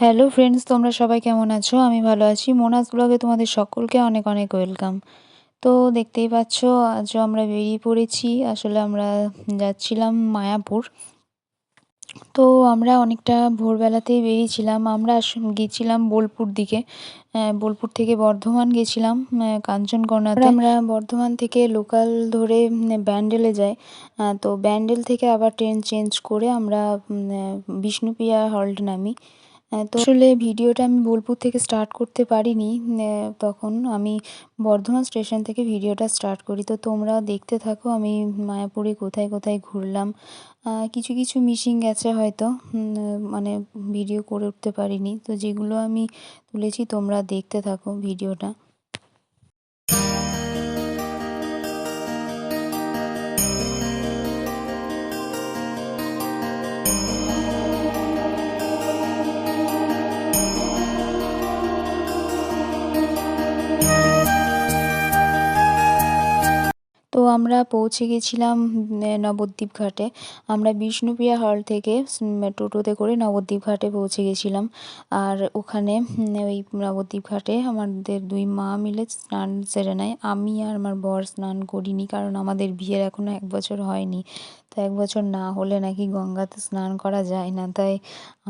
Hello friends, তোমরা সবাই কেমন আছো? আমি ভালো আছি। মোনাস ব্লগে তোমাদের সকলকে অনেক অনেক ওয়েলকাম। তো দেখতেই পাচ্ছ, আজও আমরা বেরিয়ে পড়েছি। আসলে আমরা যাচ্ছিলাম মায়াপুর। তো আমরা অনেকটা ভোরবেলাতেই বেরিয়েছিলাম। আমরা গেছিলাম বোলপুর দিকে। বোলপুর থেকে বর্ধমান গেছিলাম কাঞ্চনকন্যাতে। আমরা বর্ধমান থেকে লোকাল ধরে ব্যান্ডেলে যাই। তো ব্যান্ডেল থেকে আবার ট্রেন চেঞ্জ করে আমরা বিষ্ণুপ্রিয়া হল্ট নামি। তো আসলে ভিডিওটা আমি বোলপুর থেকে স্টার্ট করতে পারিনি। তখন আমি বর্ধমান স্টেশন থেকে ভিডিওটা স্টার্ট করি। তো তোমরা দেখতে থাকো আমি মায়াপুরে কোথায় কোথায় ঘুরলাম। কিছু কিছু মিসিং গেছে হয়তো, মানে ভিডিও করে উঠতে পারিনি। তো যেগুলো আমি তুলেছি তোমরা দেখতে থাকো ভিডিওটা। তো আমরা পৌঁছে গেছিলাম নবদ্বীপ ঘাটে। আমরা বিষ্ণুপ্রিয়া হল থেকে টোটোতে করে নবদ্বীপ ঘাটে পৌঁছে গেছিলাম। আর ওখানে ওই নবদ্বীপ ঘাটে আমাদের দুই মা মিলে স্নান সেরে নেয়। আমি আর আমার বর স্নান করিনি, কারণ আমাদের বিয়ের এখনও 1 বছর হয়নি। তো 1 বছর না হলে নাকি গঙ্গাতে স্নান করা যায় না। তাই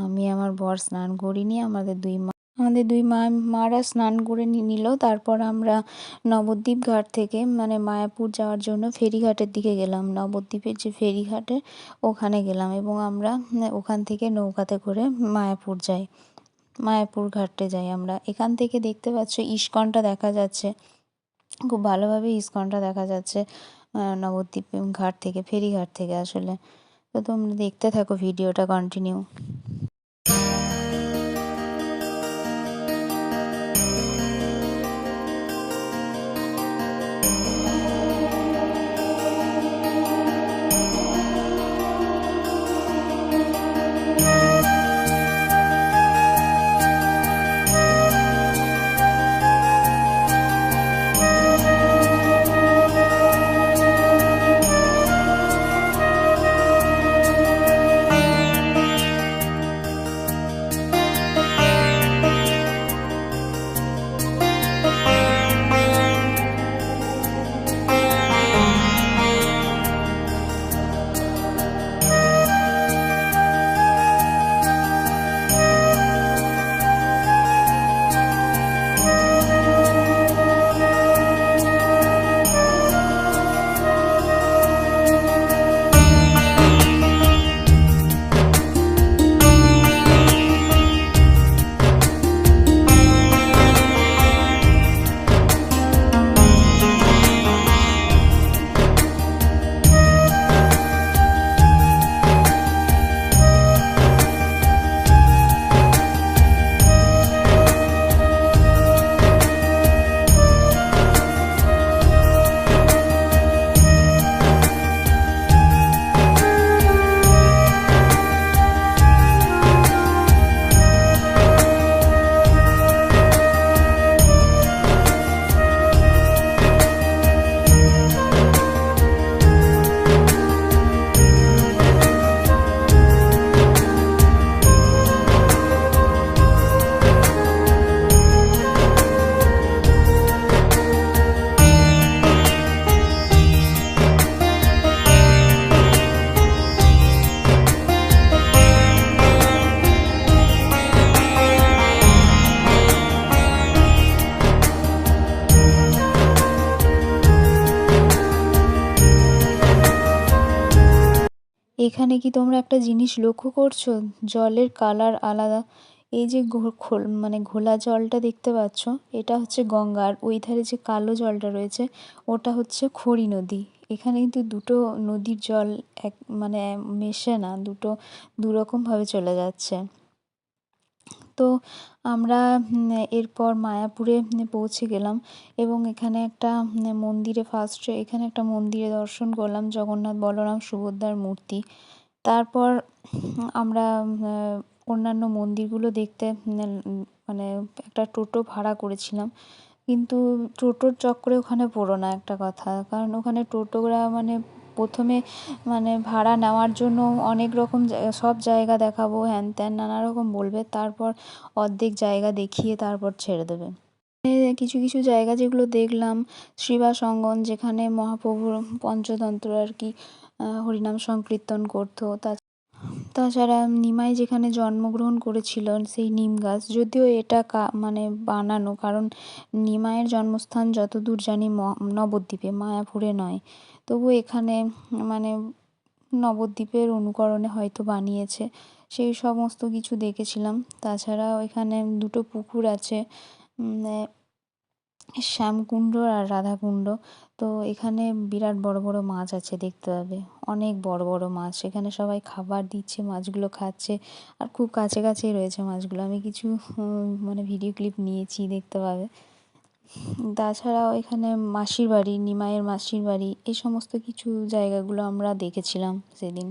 আমি আমার বর স্নান করিনি। আমাদের দুই মারা স্নান করে নিল। তারপর আমরা নবদ্বীপ ঘাট থেকে মানে মায়াপুর যাওয়ার জন্য ফেরিঘাটের দিকে গেলাম। নবদ্বীপের যে ফেরিঘাটে ওখানে গেলাম, এবং আমরা ওখান থেকে নৌকাতে করে মায়াপুর ঘাটে যাই। আমরা এখান থেকে দেখতে পাচ্ছ ইস্কনটা দেখা যাচ্ছে, খুব ভালোভাবে ইস্কনটা দেখা যাচ্ছে নবদ্বীপ ঘাট থেকে, ফেরিঘাট থেকে আসলে। তো তোমরা দেখতে থাকো ভিডিওটা কন্টিনিউ। এখানে কি তোমরা একটা জিনিস লক্ষ্য করছো? জলের কালার আলাদা। এই যে মানে ঘোলা জলটা দেখতে পাচ্ছ, এটা হচ্ছে গঙ্গা। আর ওই ধারে যে কালো জলটা রয়েছে ওটা হচ্ছে খড়ি নদী। এখানে কিন্তু দুটো নদীর জল এক মানে মেশে না, দুটো দুরকমভাবে চলে যাচ্ছে। তো আমরা এরপর মায়াপুরে পৌঁছে গেলাম, এবং এখানে একটা এখানে একটা মন্দিরে দর্শন করলাম, জগন্নাথ বলরাম সুভদ্রার মূর্তি। তারপর আমরা অন্যান্য মন্দিরগুলো দেখতে মানে একটা টোটো ভাড়া করেছিলাম। কিন্তু টোটোর চক্করে ওখানে পড়ো না, একটা কথা, কারণ ওখানে টোটোরা মানে প্রথমে মানে ভাড়া নেওয়ার জন্য অনেক রকম সব জায়গা দেখাবো, হ্যান ত্যান নানা রকম বলবে, তারপর অর্ধেক জায়গা দেখিয়ে তারপর ছেড়ে দেবে। কিছু কিছু জায়গা যেগুলো দেখলাম, শ্রীবাস অঙ্গন, যেখানে মহাপ্রভুর পঞ্চতন্ত্র আর কি হরিনাম সংকীর্তন করতো। তাছাড়া নিমাই যেখানে জন্মগ্রহণ করেছিল সেই নিম গাছ, যদিও এটা মানে বানানো, কারণ নিমাইয়ের জন্মস্থান যতদূর জানি নবদ্বীপে, মায়াপুরে নয়। তবু এখানে মানে নবদ্বীপের অনুকরণে হয়তো বানিয়েছে, সেই সমস্ত কিছু দেখেছিলাম। তাছাড়াও এখানে দুটো পুকুর আছে, শ্যামকুণ্ড আর রাধাকুণ্ড। তো এখানে বিরাট বড় বড় মাছ আছে, দেখতে পাবে অনেক বড় বড় মাছ। সেখানে সবাই খাবার দিচ্ছে, মাছগুলো খাচ্ছে, আর খুব কাছে কাছেই রয়েছে মাছগুলো। আমি কিছু মানে ভিডিও ক্লিপ নিয়েছি, দেখতে পাবে। তাছাড়াও এখানে মাসির বাড়ি, নিমাইয়ের মাসির বাড়ি, এই সমস্ত কিছু জায়গাগুলো আমরা দেখেছিলাম সেদিন।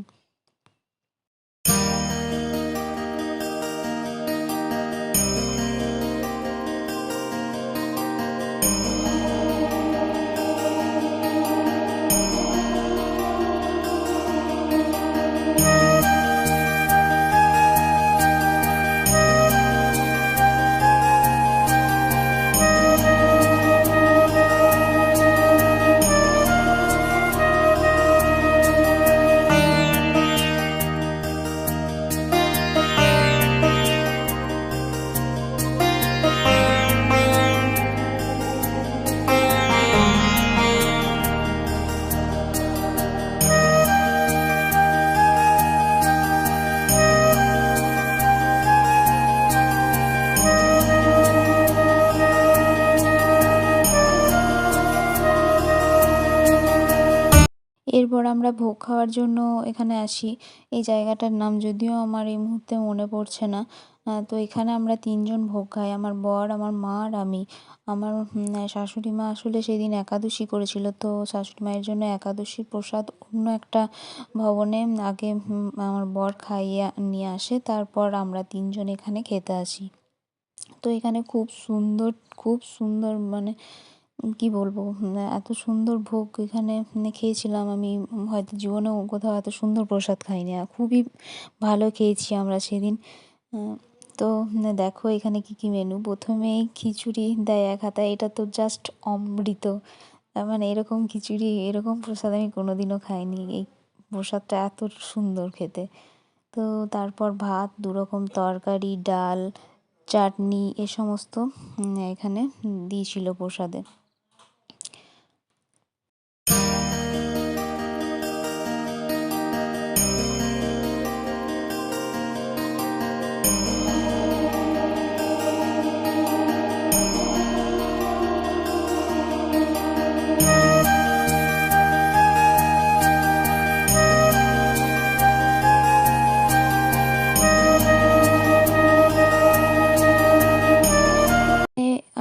এরপর আমরা ভোগ খাওয়ার জন্য এখানে আসি। এই জায়গাটার নাম যদিও আমার এই মুহূর্তে মনে পড়ছে না। তো এখানে আমরা 3 জন ভোগ খাই, আমার বর, আমার মা আর আমি। আমার শাশুড়ি মা আসলে সেদিন একাদশী করেছিল, তো শাশুড়ি মায়ের জন্য একাদশীর প্রসাদ অন্য একটা ভবনে আগে আমার বর খাইয়ে নিয়ে আসে, তারপর আমরা 3 জন এখানে খেতে আসি। তো এখানে খুব সুন্দর মানে কি বলবো, এত সুন্দর ভোগ এখানে খেয়েছিলাম আমি। হয়তো জীবনেও কোথাও এত সুন্দর প্রসাদ খাইনি, আর খুবই ভালো খেয়েছি আমরা সেদিন। তো দেখো এখানে কি কি মেনু। প্রথমেই খিচুড়ি দেয় 1 হাতা, এটা তো জাস্ট অমৃত। মানে এরকম খিচুড়ি, এরকম প্রসাদ আমি কোনোদিনও খাইনি। এই প্রসাদটা এত সুন্দর খেতে। তো তারপর ভাত, 2 রকম তরকারি, ডাল, চাটনি, এ সমস্ত এখানে দিয়েছিল প্রসাদে।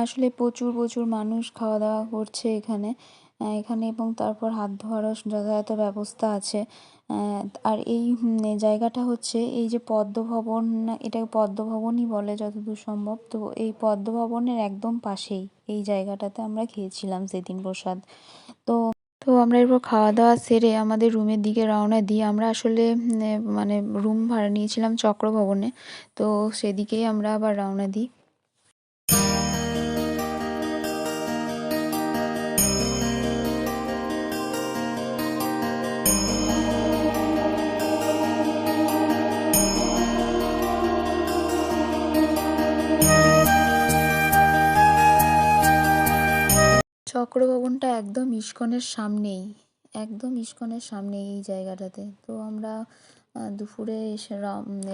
আসলে প্রচুর প্রচুর মানুষ খাওয়া দাওয়া করছে এখানে এখানে এবং তারপর হাত ধোয়ারও যথাযথ ব্যবস্থা আছে। আর এই জায়গাটা হচ্ছে এই যে পদ্মভবন, এটাকে পদ্মভবনই বলে যতদূর সম্ভব। তো এই পদ্মভবনের একদম পাশেই এই জায়গাটাতে আমরা খেয়েছিলাম সেদিন প্রসাদ। তো তো আমরা এরপর খাওয়া দাওয়া সেরে আমাদের রুমের দিকে রওনা দিই। আমরা আসলে মানে রুম ভাড়া নিয়েছিলাম চক্রভবনে, তো সেদিকেই আমরা আবার রওনা দিই। চক্রভবনটা একদম ইস্কনের সামনেই, একদম ইস্কনের সামনেই এই জায়গাটাতে। তো আমরা দুপুরে এসে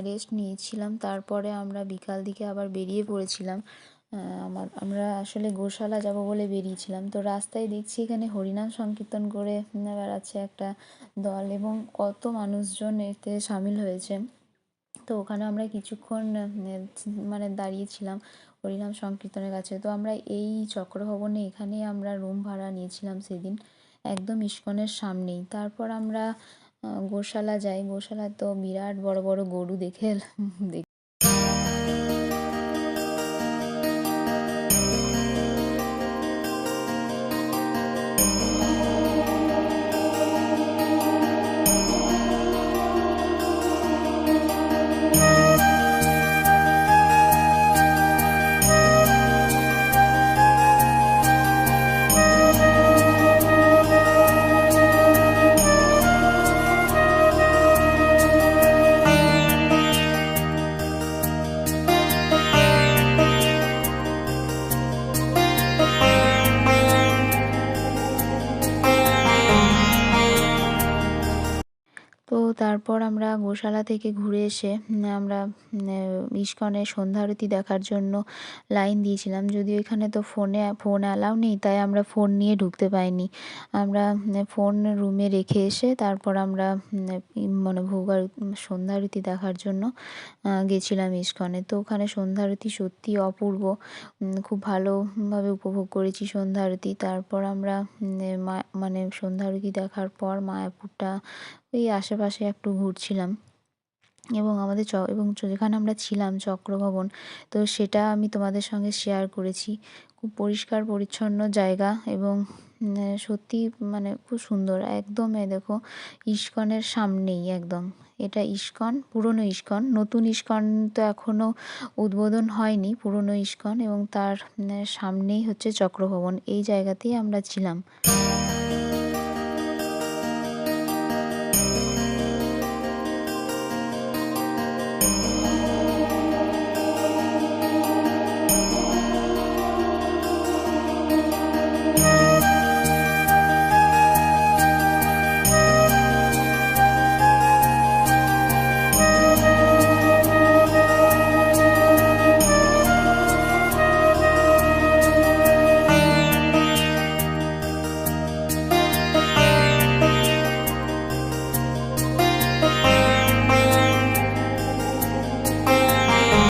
রেস্ট নিয়েছিলাম, তারপরে আমরা বিকাল দিকে আবার বেরিয়ে পড়েছিলাম। আমরা আসলে গোশালা যাব বলে বেরিয়েছিলাম। তো রাস্তায় দেখছি এখানে হরিনাম সংকীর্তন করে বেড়াচ্ছে একটা দল, এবং কত মানুষজন এতে সামিল হয়েছে। তো ওখানে আমরা কিছুক্ষণ মানে দাঁড়িয়েছিলাম হরিনাম সংকীর্তনের কাছে। তো আমরা এই চক্রভবনে এখানেই আমরা রুম ভাড়া নিয়েছিলাম সেদিন, একদম ইস্কনের সামনেই। তারপর আমরা গোশালা যাই। গোশালায় তো বিরাট বড় বড় গরু দেখে তারপর আমরা গোশালা থেকে ঘুরে এসে আমরা ইস্কনে সন্ধ্যা আরতি দেখার জন্য লাইন দিয়েছিলাম। যদিও এখানে তো ফোন অ্যালাউ নেই, তাই আমরা ফোন নিয়ে ঢুকতে পাইনি। আমরা ফোন রুমে রেখে এসে তারপর আমরা মানে সন্ধ্যা আরতি দেখার জন্য গেছিলাম ইস্কনে। তো ওখানে সন্ধ্যা আরতি সত্যিই অপূর্ব। খুব ভালোভাবে উপভোগ করেছি সন্ধ্যা আরতি। তারপর আমরা মানে সন্ধ্যা আরতি দেখার পর মায়াপুরটা ওই আশেপাশে একটু ঘুরছিলাম এবং যেখানে আমরা ছিলাম চক্রভবন, তো সেটা আমি তোমাদের সঙ্গে শেয়ার করেছি। খুব পরিষ্কার পরিচ্ছন্ন জায়গা এবং সত্যিই মানে খুব সুন্দর। একদম এই দেখো ইস্কনের সামনেই একদম। এটা ইস্কন, পুরনো ইস্কন। নতুন ইস্কন তো এখনও উদ্বোধন হয়নি, পুরনো ইস্কন, এবং তার সামনেই হচ্ছে চক্রভবন। এই জায়গাতেই আমরা ছিলাম।